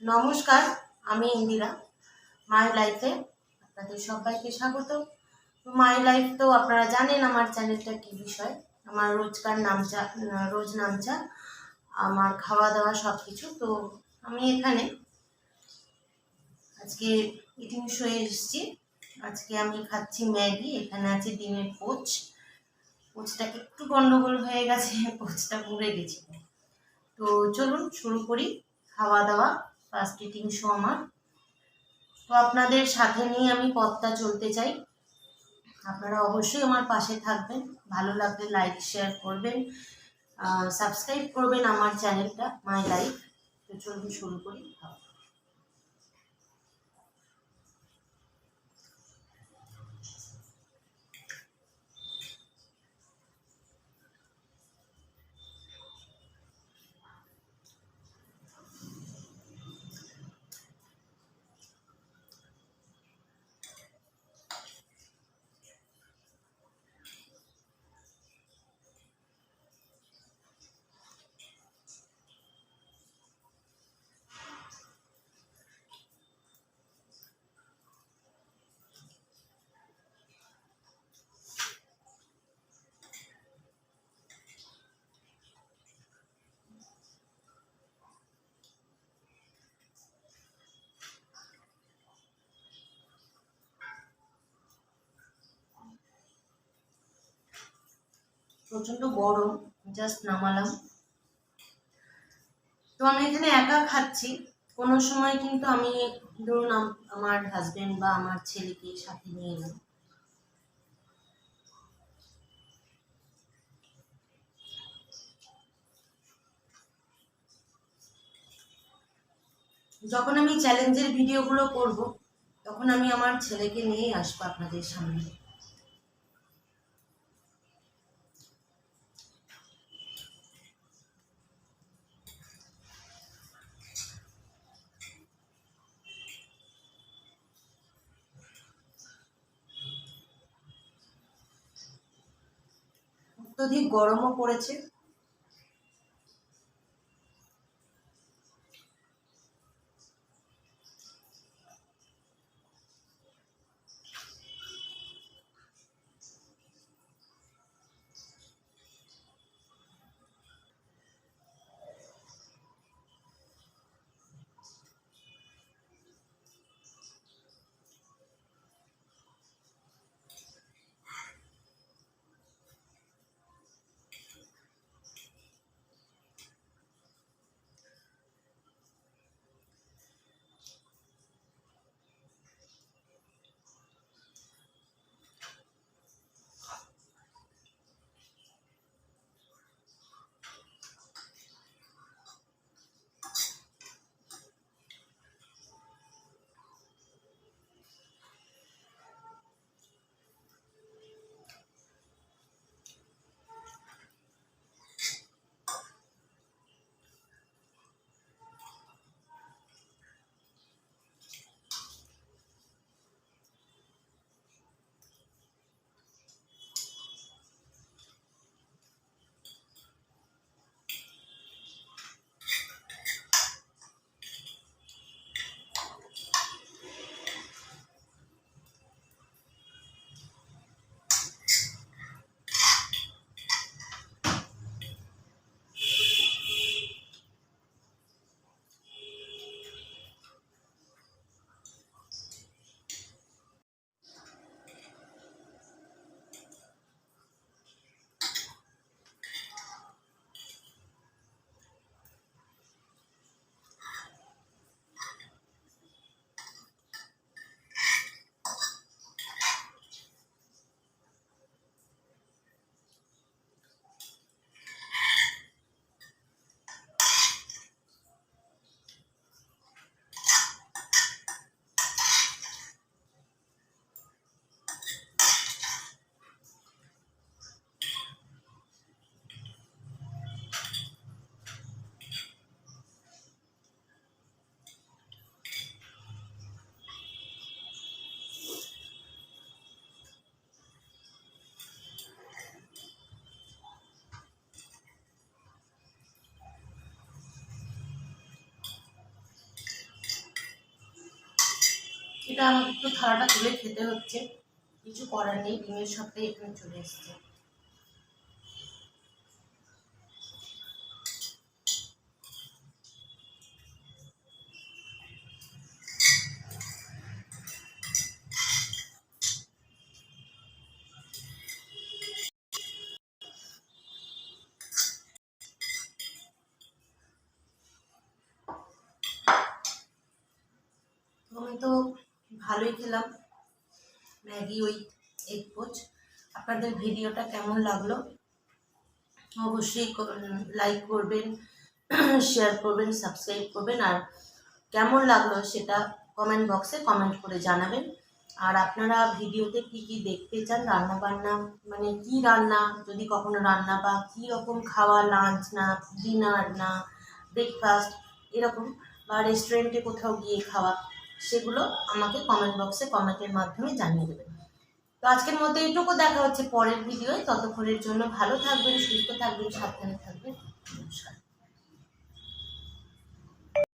নমস্কার, আমি ইন্দিরা। মাই লাইফে আপনাদের সবাইকে স্বাগত। তো মাই লাইফ তো আপনারা জানেন আমার চ্যানেলটা কি বিষয়। আমার রোজকার নামচা, রোজ নামচা, আমার খাওয়া দাওয়া সব কিছু। তো আমি এখানে আজকে ইটিং শোয়ে এসেছি। আজকে আমি খাচ্ছি ম্যাগি। এখানে আছে ডিমের পোচ। পোচটা একটু গন্ডগোল হয়ে গেছে, পোচটা পুড়ে গেছিল। তো চলুন শুরু করি খাওয়া দাওয়া। ফার্স্ট ইটিং শো আমার। তো আপনাদের সাথে নিয়ে আমি পথটা চলতে চাই। আপনারা অবশ্যই আমার পাশে থাকবেন। ভালো লাগলে লাইক শেয়ার করবেন, সাবস্ক্রাইব করবেন আমার চ্যানেলটা মাই লাইফ। তো চলুন শুরু করি। প্রচন্ড গরম, জাস্ট নামালাম। তো আমি এখানে একা খাচ্ছি। কোনো সময় কিন্তু আমি ধরুন আমার হাজবেন্ড বা আমার ছেলেকে সাথে নিয়ে এলাম। যখন আমি চ্যালেঞ্জের ভিডিওগুলো করব, তখন আমি আমার ছেলেকে নিয়েই আসবো আপনাদের সামনে। অত্যধিক গরমও পড়েছে। এটা আমাকে একটু থালাটা তুলে খেতে হচ্ছে, কিছু করার নেই, ডিমের সাথে এখানে চলে এসছে। আমি তো ভালোই খেলাম ম্যাগি উইথ এগ পোচ। আপনাদের ভিডিওটা কেমন লাগলো অবশ্যই লাইক করবেন, শেয়ার করবেন, সাবস্ক্রাইব করবেন, আর কেমন লাগলো সেটা কমেন্ট বক্সে কমেন্ট করে জানাবেন। আর আপনারা ভিডিওতে কি কি দেখতে চান, রান্না বান্না মানে কি রান্না, যদি কখনো রান্না বা কী রকম খাওয়া, লাঞ্চ না ডিনার না ব্রেকফাস্ট এরকম, বা রেস্টুরেন্টে কোথাও গিয়ে খাওয়া, সেগুলো আমাকে কমেন্ট বক্সে কমেন্টের মাধ্যমে জানিয়ে দেবেন। তো আজকের মতো এইটুকু, দেখা হচ্ছে পরের ভিডিওয়। ততক্ষণের জন্য ভালো থাকবেন, সুস্থ থাকবেন, সাবধানে থাকবেন।